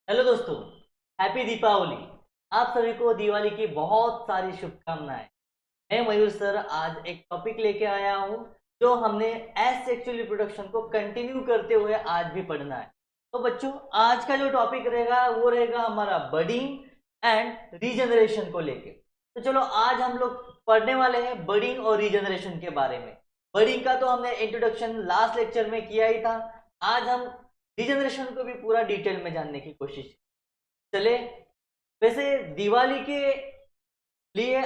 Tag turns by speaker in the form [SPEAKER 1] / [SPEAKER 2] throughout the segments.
[SPEAKER 1] Hello दोस्तों, happy Deepawali. आप सभी को दिवाली की बहुत सारी शुभकामनाएं। मैं मयूर सर आज एक टॉपिक लेके आया हूं जो हमने एस सेक्सुअल रिप्रोडक्शन को कंटिन्यू करते हुए आज भी पढ़ना है। तो बच्चों, आज का जो टॉपिक रहेगा वो रहेगा हमारा बडिंग एंड रीजनरेशन को लेके। तो चलो आज हम लोग पढ़ने वाले हैं बडिंग और रीजनरेशन के बारे में। बडिंग का तो हमने इंट्रोडक्शन लास्ट लेक्चर में किया ही था। आज हम रीजनरेशन को भी पूरा डिटेल में जानने की कोशिश चले। वैसे दिवाली के लिए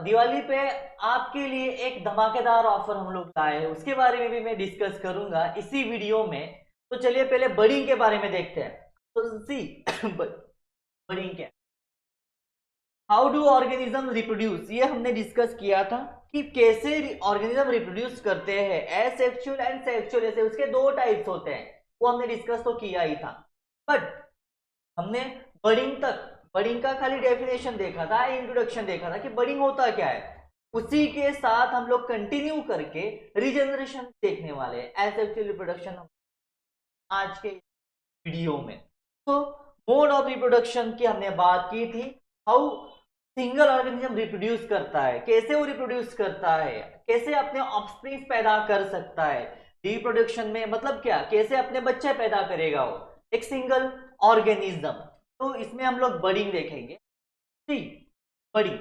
[SPEAKER 1] दिवाली पे आपके लिए एक धमाकेदार ऑफर हम लोग लाए हैं, उसके बारे में भी मैं डिस्कस करूंगा इसी वीडियो में। तो चलिए पहले बडिंग के बारे में देखते हैं। तो सी बडिंग क्या, हाउ डू ऑर्गेनिज्म रिप्रोड्यूस, ये हमने डिस्कस किया था कि कैसे ऑर्गेनिज्म रिप्रोड्यूस करते हैं। एसेक्सुअल एंड सेक्सुअल, ऐसे उसके दो टाइप्स होते हैं, वो हमने डिस्कस तो किया ही था। बट हमने बडिंग का खाली डेफिनेशन देखा था, इंट्रोडक्शन देखा था कि बडिंग होता क्या है। उसी के साथ हम लोग कंटिन्यू करके रीजनरेशन देखने वाले हैं, एसेक्सुअल रिप्रोडक्शन आज के वीडियो में। तो मोड ऑफ रिप्रोडक्शन की हमने बात की थी, हाउ सिंगल ऑर्गेनिज्म रिप्रोड्यूस करता है, कैसे वो रिप्रोड्यूस करता है, कैसे अपने ऑफस्प्रिंग पैदा कर सकता है। रिप्रोडक्शन में मतलब क्या, कैसे अपने बच्चे पैदा करेगा वो एक सिंगल ऑर्गेनिज्म। तो इसमें हम लोग बडिंग देखेंगे। ठीक, बडिंग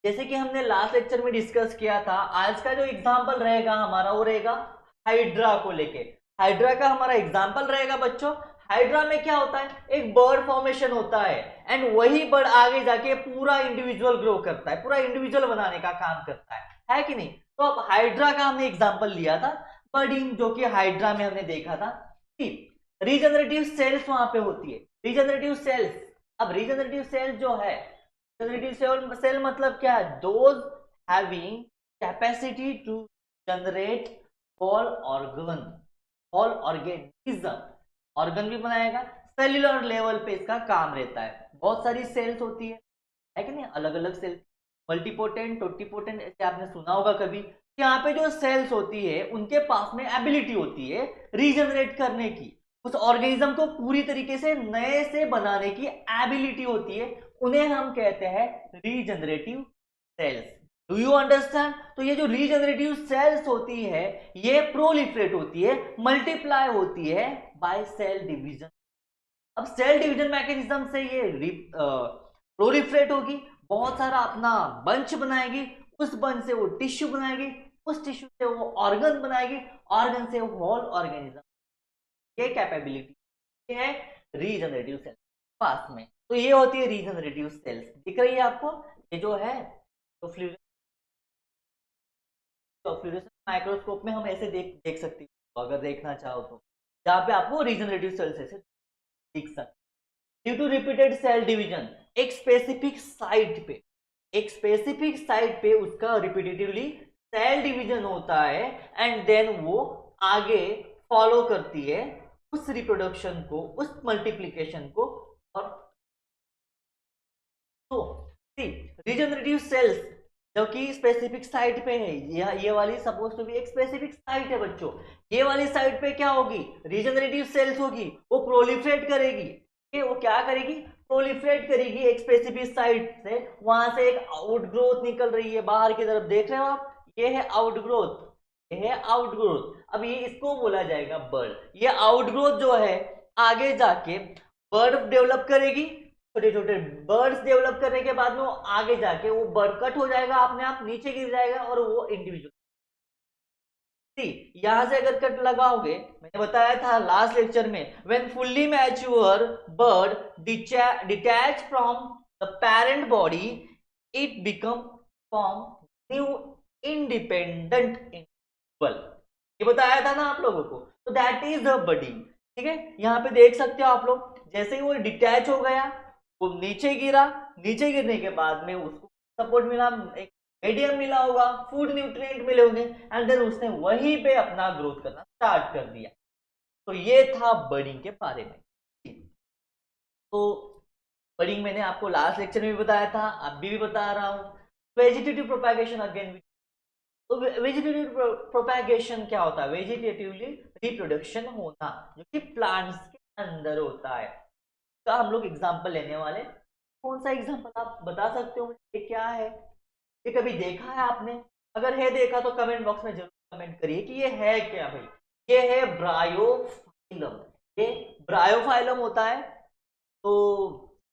[SPEAKER 1] जैसे कि हमने लास्ट लेक्चर में डिस्कस किया था, आज का जो एग्जाम्पल रहेगा हमारा वो रहेगा हाइड्रा को लेके। हाइड्रा का हमारा एग्जाम्पल रहेगा बच्चों, हाइड्रा में क्या होता है, एक बर्ड फॉर्मेशन होता है एंड वही बर्ड आगे जाके पूरा इंडिविजुअल ग्रो करता है, पूरा इंडिविजुअल बनाने का काम करता है कि नहीं। तो अब हाइड्रा का हमने एग्जाम्पल लिया था, बर्डिंग जो कि हाइड्रा में हमने देखा था कि रीजनरेटिव सेल्स वहां पे होती है, रीजनरेटिव सेल्स। अब रीजनरेटिव सेल्स जो है, रीजनरेटिव सेल मतलब क्या है, those having capacity to generate whole organ, whole organism, organ भी बनाएगा। सेल्यूलर लेवल पे इसका काम रहता है। बहुत सारी सेल्स होती है कि नहीं, अलग अलग सेल, मल्टीपोटेंट टोटीपोटेंट, ऐसे आपने सुना होगा कभी। यहाँ पे जो सेल्स होती है उनके पास में एबिलिटी होती है रीजनरेट करने की, उस ऑर्गेनिज्म को पूरी तरीके से नए से बनाने की एबिलिटी होती है, उन्हें हम कहते हैं regenerative cells. Do you understand. तो ये जो रीजनरेटिव सेल्स होती है ये प्रोलिफरेट होती है, मल्टीप्लाई होती है बाय सेल डिवीजन। अब सेल डिवीजन मैकेनिज्म से ये प्रोलिफरेट होगी, बहुत सारा अपना बंच बनाएगी, उस बंच से वो टिश्यू बनाएगी, उस टिश्यू से वो ऑर्गन बनाएगी, ऑर्गन से वो होल ऑर्गेनिज्म। ये कैपेबिलिटी है रीजनरेटिव सेल पास में। तो ये होती है रीजनरेटिव सेल्स, दिख रही है आपको ये जो है। तो फ्लोरेसेंस माइक्रोस्कोप में हम ऐसे देख देख सकते हैं, अगर देखना चाहो तो, जहां पे आपको रीजनरेटिव सेल्स ऐसे दिख सकते। Due to repeated cell division, एक स्पेसिफिक साइट पे, एक स्पेसिफिक साइट पे उसका रिपीटेटिवली सेल डिवीजन होता है एंड देन वो आगे फॉलो करती है उस रिप्रोडक्शन को, उस मल्टीप्लीकेशन को। और तो रीजनरेटिव सेल्स जो कि स्पेसिफिक साइट पे है, ये वाली सपोज टू बी एक स्पेसिफिक साइट है बच्चों। ये वाली साइट पे क्या होगी, रीजनरेटिव सेल्स होगी, वो प्रोलिफरेट करेगी। वो क्या करेगी, प्रोलिफरेट करेगी एक स्पेसिफिक साइट से, वहां से एक आउटग्रोथ निकल रही है बाहर की तरफ, देख रहे हो आप, ये है आउटग्रोथ, ये है आउटग्रोथ। अब ये इसको बोला जाएगा बर्ड। ये आउटग्रोथ जो है आगे जाके बर्ड डेवलप करेगी, छोटे छोटे बर्ड्स डेवलप करने के बाद में वो आगे जाके वो बर्ड कट हो जाएगा, अपने आप नीचे गिर जाएगा और वो इंडिविजुअल। यहां से अगर कट लगाओगे, मैंने बताया था लास्ट लेक्चर में, when fully mature bird detach from the parent body, it become form new independent individual. ये बताया था ना आप लोगों को। तो दैट इज द बडिंग। ठीक है, यहाँ पे देख सकते हो आप लोग, जैसे ही वो डिटैच हो गया, वो नीचे गिरा, नीचे गिरने के बाद में उसको सपोर्ट मिला, एक मीडियम मिला होगा, फूड न्यूट्रिएंट मिले होंगे एंड देन उसने वहीं पे अपना ग्रोथ करना स्टार्ट कर दिया। तो ये था बडिंग के बारे में। तो बडिंग मैंने आपको लास्ट लेक्चर में भी बताया था, अभी भी बता रहा हूं। Vegetative propagation again. तो वेजिटेटिव प्रोपैगेशन क्या होता है, वेजिटेटिवली रिप्रोडक्शन होना, जो कि प्लांट्स के अंदर होता है। का हम लोग एग्जाम्पल लेने वाले। कौन सा एग्जाम्पल आप बता सकते हो मुझे, ये क्या है? ये कभी देखा है आपने? अगर है देखा तो कमेंट बॉक्स में जरूर कमेंट करिए कि ये है क्या भाई। ये है ब्रायोफाइलम। ये ब्रायोफाइलम होता है। तो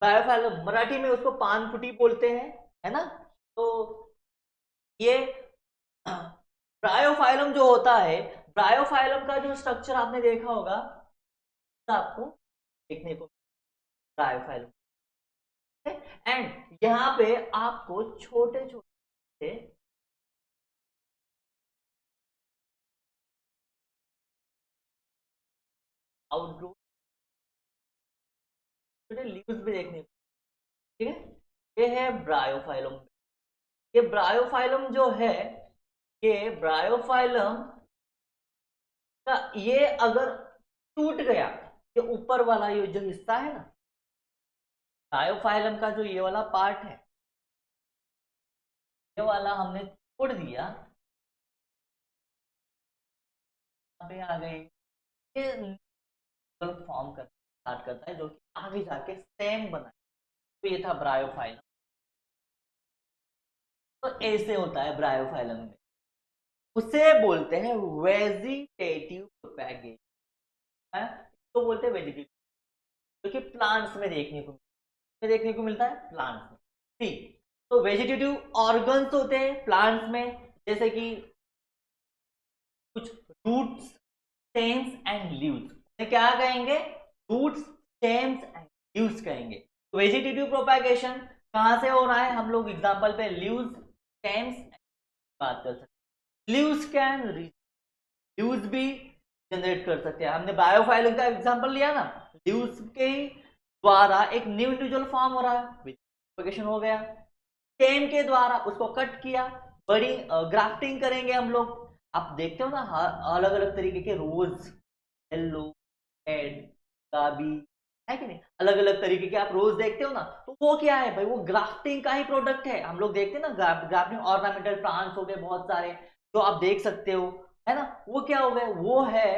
[SPEAKER 1] ब्रायोफाइलम मराठी में उसको पानफुटी बोलते हैं, है ना? तो ये ब्रायोफाइलम जो होता है, ब्रायोफाइलम का जो स्ट्रक्चर आपने देखा होगा, आपको देखने को ब्रायोफाइलम। एंड यहाँ पे आपको छोटे छोटे आउटग्रो छोटे लीव्स भी देखने को, ठीक है। ये है ब्रायोफाइलम। ये ब्रायोफाइलम जो है, ये ब्रायोफाइलम का ये अगर टूट गया, ये ऊपर वाला ये जो हिस्सा है ना, ब्रायोफाइलम का जो ये वाला पार्ट है, ये वाला हमने तोड़ दिया, यहाँ पे आ गए, ये फॉर्म कर स्टार्ट करता है जो कि आगे जाके स्टेम बनाए। तो ये था ब्रायोफाइलम। तो ऐसे होता है ब्रायोफाइलम में, उसे बोलते हैं वेजिटेटिव प्रोपेगेशन। तो बोलते हैं वेजिटेटिव, जो कि प्लांट्स में देखने को मिलता है प्लांट्स में। ठीक, तो वेजिटेटिव ऑर्गन्स होते हैं प्लांट्स में, जैसे कि कुछ रूट्स, स्टेम्स एंड लीव्स। क्या कहेंगे? रूट्स, स्टेम्स एंड लीव्स कहेंगे। वेजिटेटिव प्रोपेगेशन कहां से हो रहा है? हम लोग एग्जांपल पे लीव्स, स्टेम्स बात कर सकते हैं। लीव्स भी जनरेट कर सकते हैं। हमने बायोफाइल का एग्जांपल लिया ना, लीव्स के द्वारा एक न्यू इंडिविजुअल फॉर्म हो रहा है, प्रोपेगेशन हो गया। स्टेम के द्वारा उसको कट किया, बड़ी ग्राफ्टिंग करेंगे हम लोग। आप देखते हो ना, अलग अलग तरीके के रोज, येलो, रेड, गुलाबी, है कि नहीं? अलग अलग तरीके के आप रोज देखते हो ना, तो वो क्या है भाई? वो ग्राफ्टिंग का ही प्रोडक्ट है। हम लोग देखते हैं ना, ग्राफ्टिंग ऑर्नामेंटल प्लांट्स हो गए बहुत सारे, जो आप देख सकते हो, है ना? वो क्या हो गए? वो है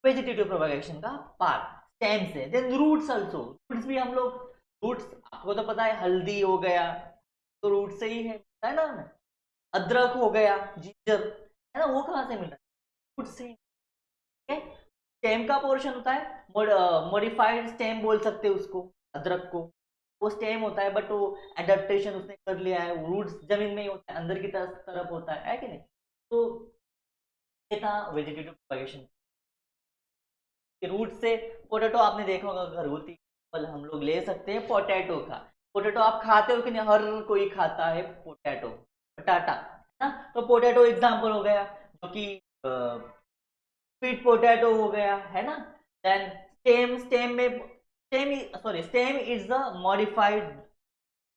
[SPEAKER 1] वेजिटेटिव प्रोपेगेशन का पार्ट, स्टेम से। देन रूट्स आल्सो, रूट्स भी हम लोग, रूट्स आपको तो पता है, हल्दी हो गया तो रूट से ही है ना? अदरक हो गया, जिंजर, है ना? वो कहाँ से मिल रहा है? रूट से। स्टेम का पोर्शन होता है, मॉडिफाइड स्टेम बोल सकते हैं उसको, अदरक को। वो स्टेम होता है, बट वो एडेप्टेशन उसने कर लिया है, रूट्स जमीन में ही होता है, अंदर की तरफ होता है कि नहीं? तो ये था वेजिटेटिव प्रोपगेशन। रूट से पोटैटो आपने देखा होगा, घरगुती फल हम लोग ले सकते हैं पोटैटो का। पोटैटो आप खाते हो कि नहीं? हर कोई खाता है पोटैटो, पटाटा, है ना? तो पोटैटो एग्जाम्पल हो गया, जो कि स्वीट पोटैटो हो गया, है ना? देन स्टेम में, stem is the modified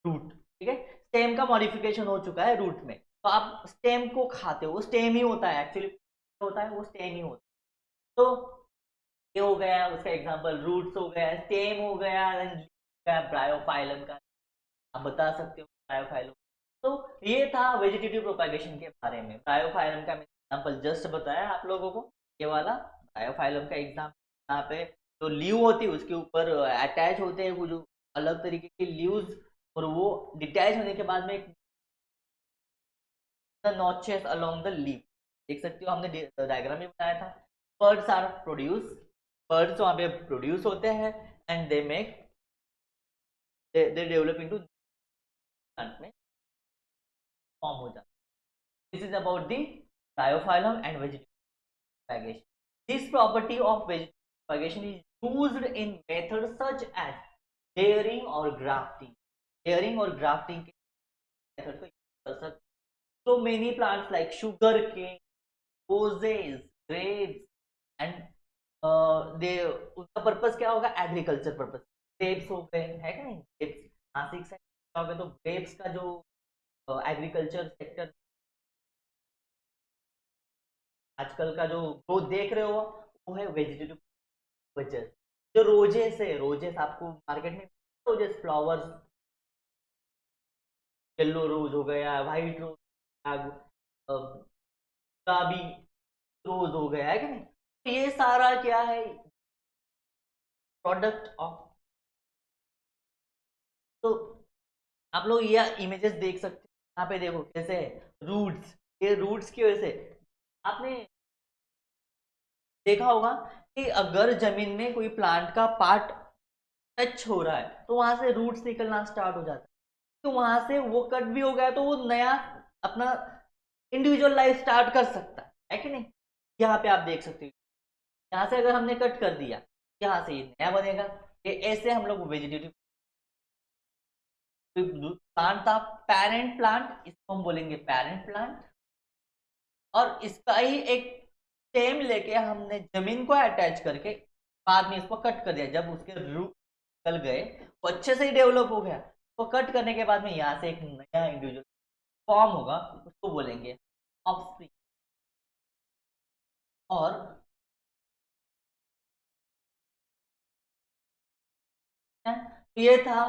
[SPEAKER 1] root, ठीक है? स्टेम का मॉडिफिकेशन हो चुका है रूट में, तो आप स्टेम को खाते हो, वो स्टेम ही होता है एक्चुअली, होता है वो स्टेम ही होता है। तो ये हो गया उसका एग्जांपल, रूट्स हो गया, स्टेम हो गया, ब्रायोफाइलम का आप बता सकते हो ब्रायोफाइलम। तो ये था वेजिटेटिव प्रोपेगेशन के बारे में। ब्रायोफाइलम का मैं एग्जांपल जस्ट बताया आप लोगों को, ये वाला ब्रायोफाइलम का एग्जांपल। यहाँ पे जो लीव होती है उसके ऊपर अटैच होते हैं कुछ अलग तरीके के लीव्स, और वो डिटैच होने के बाद में एक नॉचेस अलोंग द लीफ, देख सकते हो, हमने डायग्राम में बनाया था। बर्ड्स आर प्रोड्यूस, बर्ड्स वहाँ पे प्रोड्यूस होते हैं, and they make, they develop into plant में फॉर्म हो जाता है। This is about the Bryophyllum and vegetative propagation. This property of vegetable propagation is used in methods such as layering or grafting. Layering or grafting के method को use कर सकते। So many plants like sugar cane, roses, grapes, and they, उनका purpose क्या होगा? Agriculture purpose. Grapes हो गए, है क्या नहीं? ग्रेप्स नासिक साइड हो गए, तो ग्रेप्स का जो एग्रीकल्चर सेक्टर आजकल का जो ग्रोथ देख रहे हो, वो है वेजिटेटिव वजह। जो रोजेस है, रोजेस आपको मार्केट में, रोजेस फ्लावर्स, येलो रोज हो गया, व्हाइट रोज, गुलाबी रोज हो गया, है कि नहीं? तो ये सारा क्या है? Product of. तो आप लोग ये इमेजेस देख सकते हैं, यहाँ पे देखो कैसे रूट्स, ये रूट्स की वजह से आपने देखा होगा कि अगर जमीन में कोई प्लांट का पार्ट टच हो रहा है तो वहां से रूट्स निकलना स्टार्ट हो जाता है, तो वहां से वो कट भी हो गया तो वो नया अपना इंडिविजुअल लाइफ स्टार्ट कर सकता है कि नहीं। यहाँ पे आप देख सकते हो, यहाँ से अगर हमने कट कर दिया, यहाँ से ये नया बनेगा। ये ऐसे हम लोग वेजिटेटिव प्लांट था, पेरेंट प्लांट, इसको हम बोलेंगे पेरेंट प्लांट, और इसका ही एक स्टेम लेके हमने जमीन को अटैच करके बाद में इसको कट कर दिया। जब उसके रूट निकल गए, वो अच्छे से ही डेवलप हो गया, तो कट करने के बाद में यहाँ से एक नया इंडिविजुअल फॉर्म होगा, उसको बोलेंगे ऑफस्प्रिंग। और ये था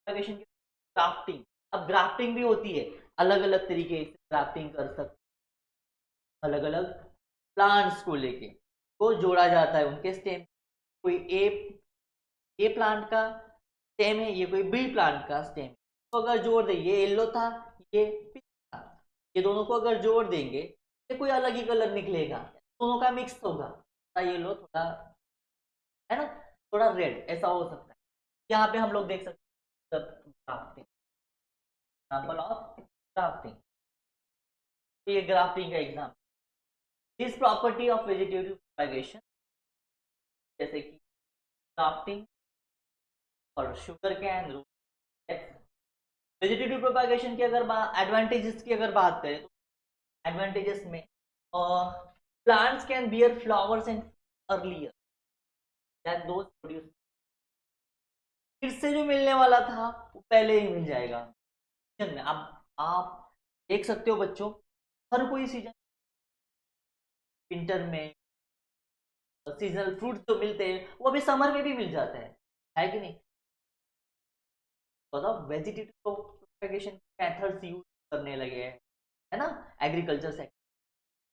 [SPEAKER 1] ग्राफ्टिंग। अब ग्राफ्टिंग भी होती है, अलग अलग तरीके से ग्राफ्टिंग कर सकते, अलग अलग प्लांट्स को लेके को जोड़ा जाता है उनके स्टेम। कोई ए प्लांट का स्टेम है, ये कोई बी प्लांट का स्टेम है, तो अगर जोड़ दे, ये येलो था, ये पिंक था, ये दोनों को अगर जोड़ देंगे ये कोई अलग ही कलर निकलेगा, दोनों का मिक्स होगा, थोड़ा येलो थोड़ा, है ना, थोड़ा रेड, ऐसा हो सकता है। यहाँ पे हम लोग देख सकते हैं ग्राफ्टिंग, एग्जाम्पल ऑफ ग्राफ्टिंग। ये ग्राफ्टिंग का example, this property of vegetative propagation, जैसे कि ग्राफ्टिंग और sugar cane root. Vegetative propagation की अगर एडवांटेजेस की अगर बात करें तो एडवांटेजेस में plants can bear flowers and earlier then those produce. फिर से जो मिलने वाला था वो पहले ही मिल जाएगा सीजन में। आप देख सकते हो बच्चों, हर कोई सीजन, विंटर में सीजनल फ्रूट जो मिलते हैं वो अभी समर में भी मिल जाते हैं, है कि नहीं। मतलब वेजिटेटिव प्रोपगेशन मेथड्स यूज करने लगे हैं, है ना, एग्रीकल्चर सेक्टर।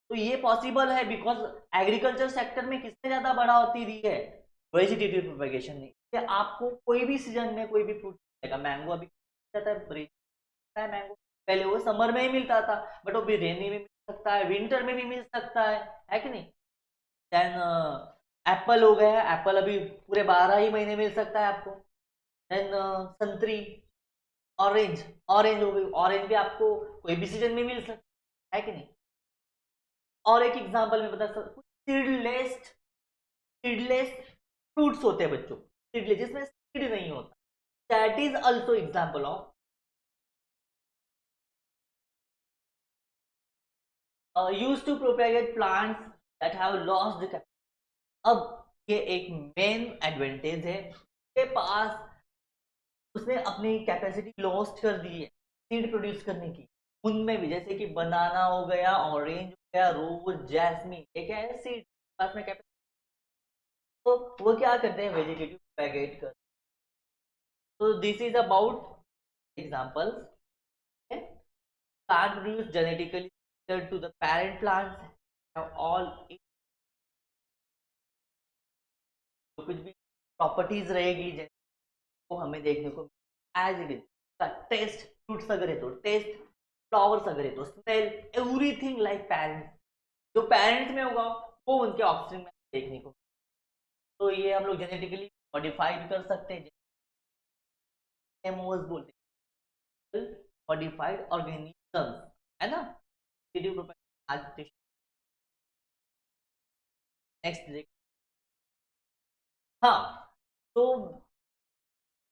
[SPEAKER 1] तो ये पॉसिबल है बिकॉज एग्रीकल्चर सेक्टर में किसने ज्यादा बढ़ाती दी है, वेजिटेटिव प्रोपगेशन ने। इससे आपको कोई भी सीजन में कोई भी फ्रूट मिलेगा। मैंगो अभी जाता है मैंगो, पहले वो समर में ही मिलता था, बट वो भी रेनी में मिल सकता है, विंटर में भी मिल सकता है कि नहीं। देन एप्पल हो गया, एप्पल अभी पूरे 12 ही महीने मिल सकता है आपको। देन संतरी, ऑरेंज, ऑरेंज हो गई, ऑरेंज भी आपको कोई भी सीजन में मिल सकता है कि नहीं। और एक एग्जांपल में बता सकता, सीडलेस, सीडलेस फ्रूट्स होते हैं बच्चों, सीडलेस जिसमें सीड नहीं होता, that is also example of used to propagate plants that have lost the. अब ये एक मेन एडवांटेज है, के पास उसने अपनी कैपेसिटी लॉस्ट कर दी है सीड प्रोड्यूस करने की। उनमें भी जैसे कि बनाना हो गया, ऑरेंज हो गया, रोज, जैस्मिन, ये क्या है, सीड पास में कैपेसिटी। तो वो क्या करते हैं, वेजिटेटिव प्रोपेगेट कर। तो this is about examples. plant produced genetically similar to the parent plants have all कुछ भी प्रॉपर्टीज रहेगी वो हमें देखने को as it is. Taste fruits अगर है तो टेस्ट, फ्लावर्स अगर है तो स्मेल, एवरीथिंग लाइक पेरेंट्स, जो पेरेंट्स में होगा वो उनके ऑफस्प्रिंग में देखने को। तो ये हम लोग जेनेटिकली मॉडिफाइड कर सकते हैं, एमओएस बोलते हैं, मॉडिफाइड ऑर्गेनिजम्स, है ना। नेक्स्ट, हाँ, तो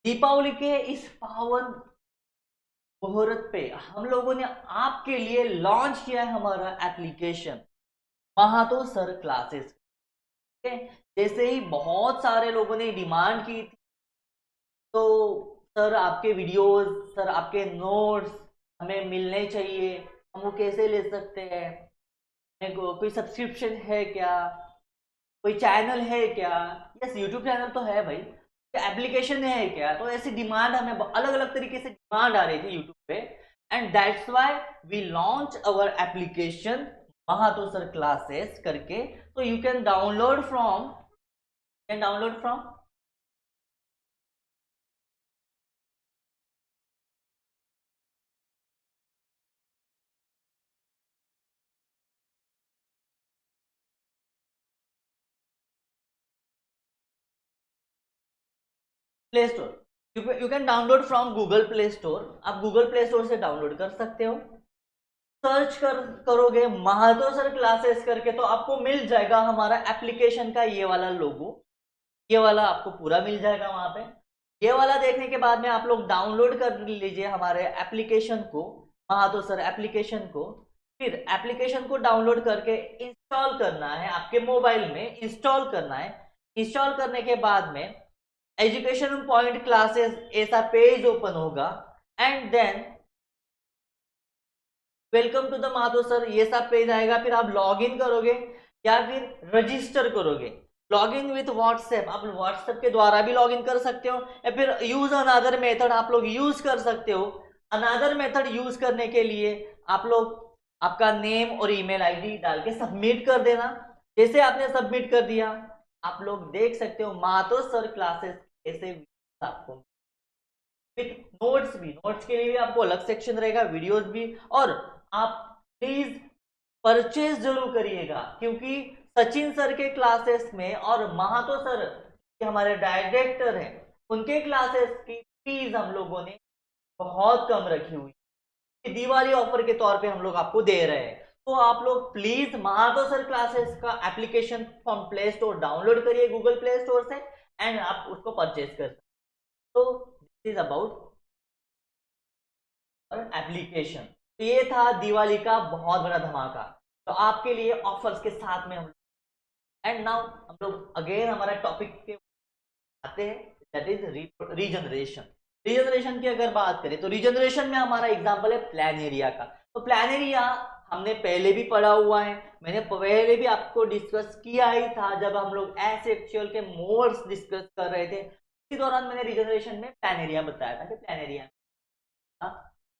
[SPEAKER 1] दीपावली के इस पावन मुहूर्त पे हम लोगों ने आपके लिए लॉन्च किया है हमारा एप्लीकेशन महातो सर क्लासेस। जैसे ही बहुत सारे लोगों ने डिमांड की थी, तो सर आपके वीडियोस, सर आपके नोट्स हमें मिलने चाहिए, हम वो कैसे ले सकते हैं, कोई सब्सक्रिप्शन है क्या, कोई चैनल है क्या। यस, यूट्यूब चैनल तो है भाई, एप्लीकेशन है क्या। तो ऐसी डिमांड हमें अलग अलग तरीके से डिमांड आ रही थी यूट्यूब पे, and that's why we launch our application Mahato sir classes करके। तो you can download from can download from Play Store, you can download from Google Play Store. आप गूगल प्ले स्टोर से डाउनलोड कर सकते हो। सर्च करोगे महातो sir classes करके तो आपको मिल जाएगा हमारा एप्लीकेशन का ये वाला लोगो, ये वाला आपको पूरा मिल जाएगा वहां पे। ये वाला देखने के बाद में आप लोग डाउनलोड कर लीजिए हमारे एप्लीकेशन को, महातो सर एप्लीकेशन को। फिर एप्लीकेशन को डाउनलोड करके इंस्टॉल करना है, आपके मोबाइल में इंस्टॉल करना है। इंस्टॉल करने के बाद में एजुकेशन पॉइंट क्लासेस ऐसा पेज ओपन होगा and then welcome to the Mahato sir ये सब पेज आएगा। फिर आप लॉग इन करोगे या फिर रजिस्टर करोगे। लॉग इन विथ व्हाट्सएप, आप व्हाट्सएप के द्वारा भी लॉग इन कर सकते हो या फिर यूज अनदर मेथड आप लोग यूज कर सकते हो। अनदर मेथड यूज करने के लिए आप लोग आपका नेम और ईमेल आईडी डाल के सबमिट कर देना। जैसे आपने सबमिट कर दिया आप लोग देख सकते हो महातो सर क्लासेस ऐसे आपको विथ नोट्स भी, नोट्स के लिए भी आपको अलग सेक्शन रहेगा, वीडियोस भी। और आप प्लीज परचेज जरूर करिएगा क्योंकि सचिन सर के क्लासेस में और महातो सर हमारे डायरेक्टर हैं उनके क्लासेस की फीस हम लोगों ने बहुत कम रखी हुई, दिवाली ऑफर के तौर पे हम लोग आपको दे रहे हैं। तो आप लोग प्लीज महातो सर क्लासेस का application from Play store download करिए गूगल प्ले स्टोर से एंड आप उसको परचेज कर सकते। तो दिस इज अबाउट एप्लीकेशन। तो ये था दिवाली का बहुत बड़ा धमाका तो आपके लिए ऑफर्स के साथ में हम। एंड नाउ हम लोग अगेन हमारा टॉपिक पे आते हैं, दैट इज रीजनरेशन। रीजनरेशन की अगर बात करें तो रीजनरेशन में हमारा एग्जांपल है प्लान एरिया का। तो प्लान एरिया हमने पहले भी पढ़ा हुआ है, मैंने पहले भी आपको डिस्कस किया ही था जब हम लोग एस एक्चुअल के मोड्स डिस्कस कर रहे थे। इसी दौरान मैंने रीजनरेशन में प्लान एरिया बताया था कि प्लान एरिया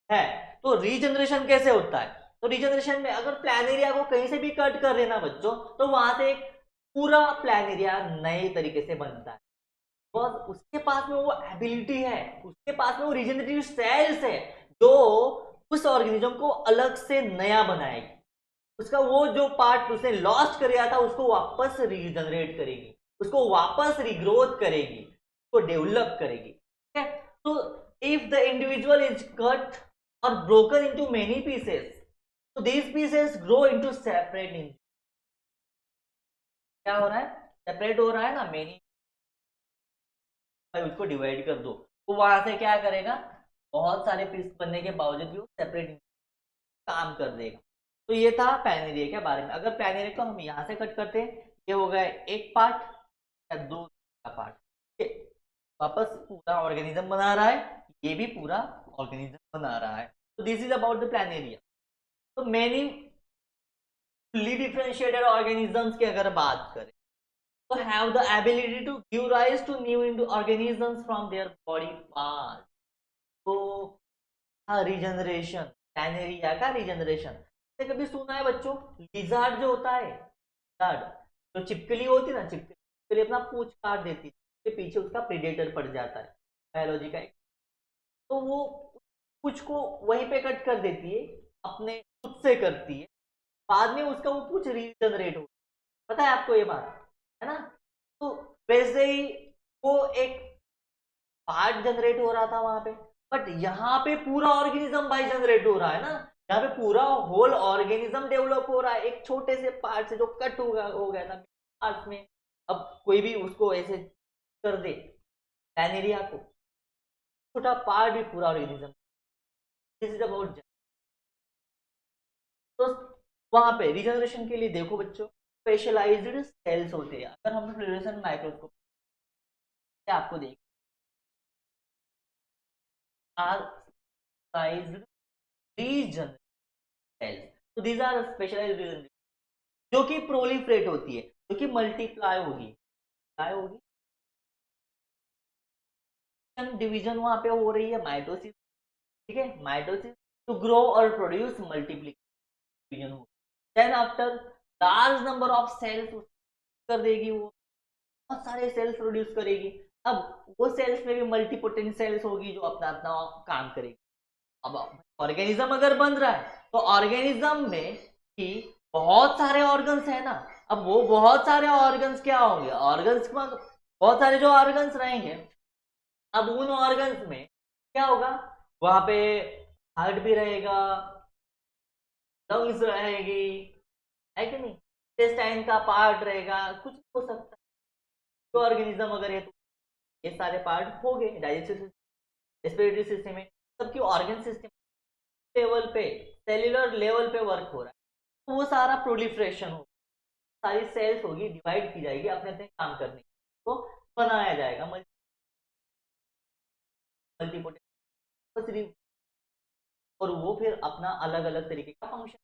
[SPEAKER 1] है। तो रीजनरेशन कैसे होता है? तो रीजनरेशन में अगर प्लान एरिया को कहीं से भी कट कर देना बच्चों तो वहां से एक पूरा प्लान एरिया नए तरीके से बनता है। और उसके पास में वो एबिलिटी है, उसके पास में वो रीजनरेटिव सेल्स है जो उस ऑर्गेनिज्म को अलग से नया बनाएगी। उसका वो जो पार्ट उसने लॉस्ट कर दिया था उसको वापस रीजनरेट करेगी, उसको वापस रिग्रोथ करेगी, उसको डेवलप करेगी। ठीक है? तो if the individual is cut or broken into many pieces, so these pieces grow into separate in क्या हो रहा है? सेपरेट हो रहा है ना, मेनी उसको डिवाइड कर दो तो वहां से क्या करेगा, बहुत सारे पीस बनने के बावजूद भी वो सेपरेट काम कर देगा। तो ये था प्लान एरिया के बारे में। अगर प्लान एरिया को हम यहाँ से कट करते हैं ये हो गया एक पार्ट या दो का पार्ट, वापस पूरा ऑर्गेनिज्म बना रहा है, ये भी पूरा ऑर्गेनिज्म बना रहा है। तो this is about the plan area. तो मैनी फुल्ली डिफरेंशिएटेड ऑर्गेनिजम्स की अगर बात करें तो have the ability to give rise to new into organisms from their body part. तो हाँ रीजनरेशन, प्लान एरिया का रीजनरेशन कभी सुना है बच्चों? लिजार्ड जो होता है, लिजार्ड जो चिपकली होती है ना, चिपकली अपना पूंछ काट देती है, उसके पीछे उसका प्रेडेटर पड़ जाता है बायोलॉजी का, तो वो पूंछ को वहीं पे कट कर देती है, अपने खुद से करती है, बाद में उसका वो पूंछ रीजनरेट हो, पता है आपको ये बात, है ना? तो वैसे ही वो एक पार्ट जनरेट हो रहा था वहां पे, बट यहाँ पे पूरा ऑर्गेनिज्म भाई जनरेट हो रहा है ना, यहाँ पे पूरा होल ऑर्गेनिज्म डेवलप हो रहा है एक छोटे से पार्ट से जो कट हो गया था पार्ट में। अब कोई भी उसको ऐसे कर दे प्लान एरिया को, छोटा पार्ट भी पूरा ऑर्गेनिज्म, दिस इज अबाउट। तो वहां पे रिजनरेशन के लिए देखो बच्चों स्पेशलाइज्ड सेल्स होते हैं। अगर हम फ्लोरेसेंट माइक्रोस्कोप से आपको देख आर साइज्ड रीजन सेल्स, तो दीज आर स्पेशलाइज्ड रीजन जो कि प्रोलिफरेट होती है, जो कि मल्टीप्लाई होगी, क्या होगी, डिवीजन वहां पे हो रही है, माइटोसिस। ठीक है, माइटोसिस टू ग्रो और प्रोड्यूस मल्टीप्लिकेशन डिवीजन हो, then after large number of cells कर देगी वो, बहुत सारे सेल्स प्रोड्यूस करेगी। अब वो सेल्स में भी मल्टीपोटेंट सेल्स होगी जो अपना अपना काम करेगी। अब ऑर्गेनिज्म अगर बन रहा है तो ऑर्गेनिज्म में ही बहुत सारे ऑर्गन्स है ना। अब वो बहुत सारे ऑर्गन्स क्या होंगे, ऑर्गन्स में बहुत सारे जो ऑर्गन्स रहेंगे, अब उन ऑर्गन्स में क्या होगा, वहां पे हार्ट भी रहेगा, लंग्स रहेगी, है कि नहीं, इंटेस्टाइन का पार्ट रहेगा, कुछ हो सकता है। तो ऑर्गेनिज्म अगर है तो ये सारे पार्ट हो गए, डाइजेस्टिव सिस्टम, रेस्पिरेटरी सिस्टम में, सबकी ऑर्गन सिस्टम लेवल पे, सेल्यूलर लेवल पे वर्क हो रहा है, तो वो सारा प्रोलिफरेशन हो, सारी सेल्स होगी, डिवाइड की जाएगी अपने अपने काम करने को, तो बनाया जाएगा मल्टीपोटेंट, और वो फिर अपना अलग अलग तरीके का फंक्शन,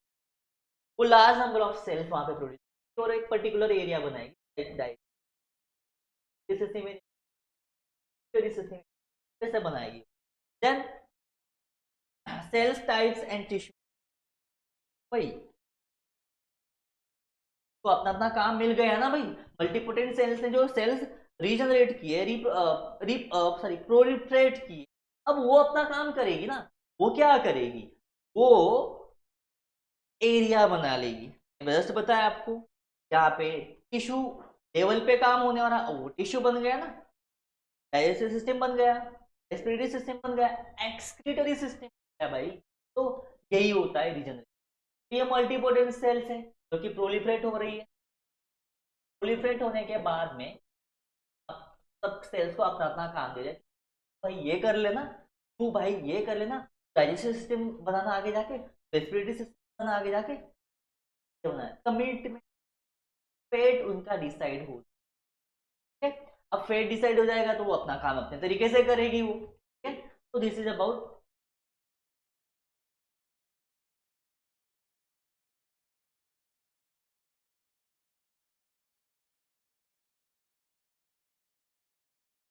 [SPEAKER 1] वो लार्ज नंबर ऑफ सेल्स वहां पे प्रोड्यूस और एक पर्टिकुलर एरिया बनाएगी कैसे बनाएगी। Then cells types and tissue, भाई तो अपना अपना काम मिल गया ना भाई। मल्टीपोटेंट सेल्स ने जो सेल्स रीजनरेट किए, सॉरी प्रोलिफरेट किए, अब वो अपना काम करेगी ना। वो क्या करेगी, वो एरिया बना लेगी। जस्ट बताया आपको, यहाँ पे टिश्यू लेवल पे काम होने वाला, वो टिश्यू बन गया ना, डाइजेस्टिव सिस्टम बन गया, रेस्पिरेटरी सिस्टम बन गया, एक्सक्रीटरी सिस्टम है भाई। तो यही होता है रीजनरेशन। ये मल्टीपोटेंट सेल्स है जो कि प्रोलिफरेट हो रही है। प्रोलिफरेट होने के बाद में सब सेल्स को अपना अपना काम दे जाए, भाई ये कर लेना, तू भाई ये कर लेना, डाइजेस्टिव सिस्टम बनाना आगे जाके, रेस्पिरेटरी सिस्टम बनाना आगे जाके, कमिटमेंट फेट उनका डिसाइड हो, ठीक है। अब फेट डिसाइड हो जाएगा तो वो अपना काम अपने तरीके से करेगी वो, ठीक है। तो this is about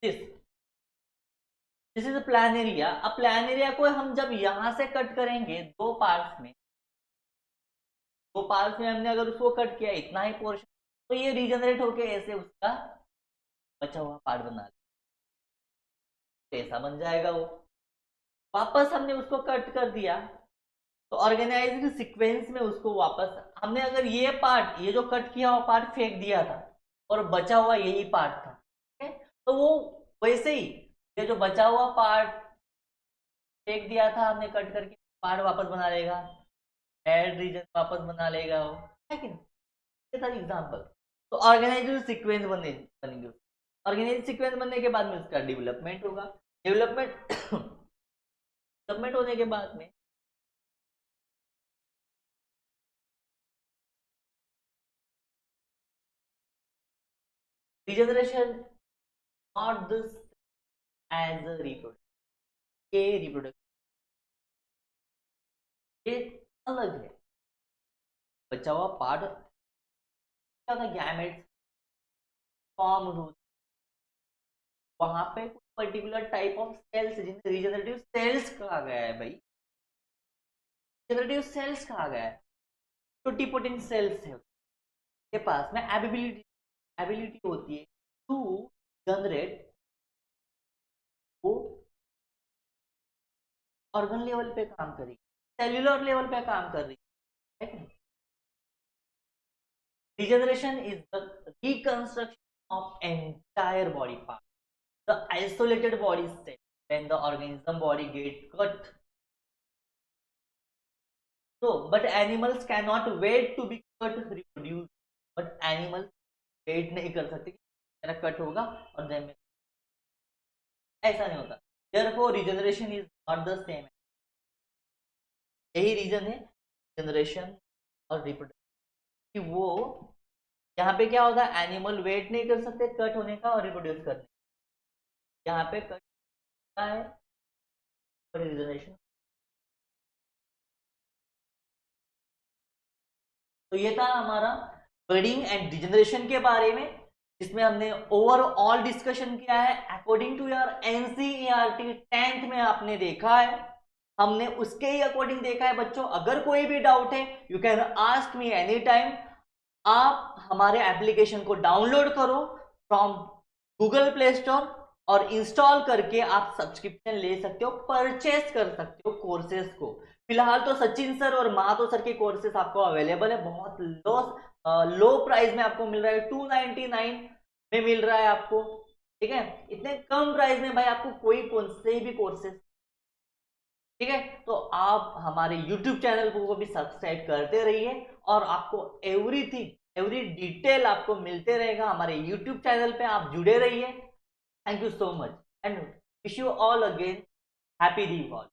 [SPEAKER 1] this this is plan area. अब प्लान एरिया को हम जब यहां से कट करेंगे दो पार्ट्स में हमने अगर उसको कट किया इतना ही पोर्शन, तो ये रीजनरेट होके ऐसे उसका बचा हुआ पार्ट बना ले, तो ऐसा बन जाएगा वो। वापस हमने उसको कट कर दिया तो ऑर्गेनाइज्ड सीक्वेंस में उसको वापस हमने, अगर ये पार्ट, ये जो कट किया हुआ पार्ट फेंक दिया था और बचा हुआ यही पार्ट था, ठीक है, तो वो वैसे ही ये जो बचा हुआ पार्ट फेंक दिया था हमने कट करके, पार्ट वापस बना लेगा, हेड रीजन वापस बना लेगा वो, है कि नहीं। ये था एग्जांपल। तो ऑर्गेनाइज्ड सीक्वेंस बनेंगे। ऑर्गेनाइज्ड सीक्वेंस बनने के बाद में उसका डेवलपमेंट होगा। डेवलपमेंट डेवलपमेंट होने के बाद में regeneration not this as a reproduction, ये reproduction ये अलग है। बचा हुआ पार्ट क्या था, गैमेट्स फॉर्म होते, वहां पे कुछ पर्टिकुलर टाइप ऑफ सेल्स जिन्हें रिजेनरेटिव सेल्स कहा गया है भाई, रिजेनरेटिव सेल्स कहा गया है, टोटिपोटेंट सेल्स है के पास में एबिलिटी होती है टू जनरेट, वो ऑर्गन लेवल पे काम करेगी, सेल्यूलर लेवल पे काम कर रही है। Regeneration is the reconstruction of entire body part. The isolated body state when the organism body get cut. So, but animals cannot wait to be cut to reproduce. But animals wait नहीं कर सकते कि मेरा cut होगा और then ऐसा नहीं होता। Therefore, regeneration is not the same. यही रीजन है जनरेशन और रिप्रोडक्शन कि वो यहाँ पे क्या होगा, एनिमल वेट नहीं कर सकते कट होने का और रिप्रोड्यूस करने, यहाँ पे कट है और रिजनरेशन। तो ये था हमारा बर्डिंग एंड डिजनरेशन के बारे में, जिसमें हमने ओवरऑल डिस्कशन किया है according to your NCERT 10th में आपने देखा है, हमने उसके ही अकॉर्डिंग देखा है बच्चों। अगर कोई भी डाउट है you can ask me any time. आप हमारे एप्लीकेशन को डाउनलोड करो, फ्रॉम गूगल प्ले स्टोर और इंस्टॉल करके आप सब्सक्रिप्शन ले सकते हो, परचेस कर सकते हो कोर्सेज को। फिलहाल तो सचिन सर और माधव सर के कोर्सेज आपको अवेलेबल है, बहुत लो प्राइस में आपको मिल रहा है, 299 में मिल रहा है आपको, ठीक है। इतने कम प्राइस में भाई आपको कोई कौन से भी कोर्सेज, ठीक है। तो आप हमारे YouTube चैनल को भी सब्सक्राइब करते रहिए और आपको एवरीथिंग एवरी डिटेल आपको मिलते रहेगा हमारे YouTube चैनल पे, आप जुड़े रहिए। Thank you so much and wish you all again happy Deepawali.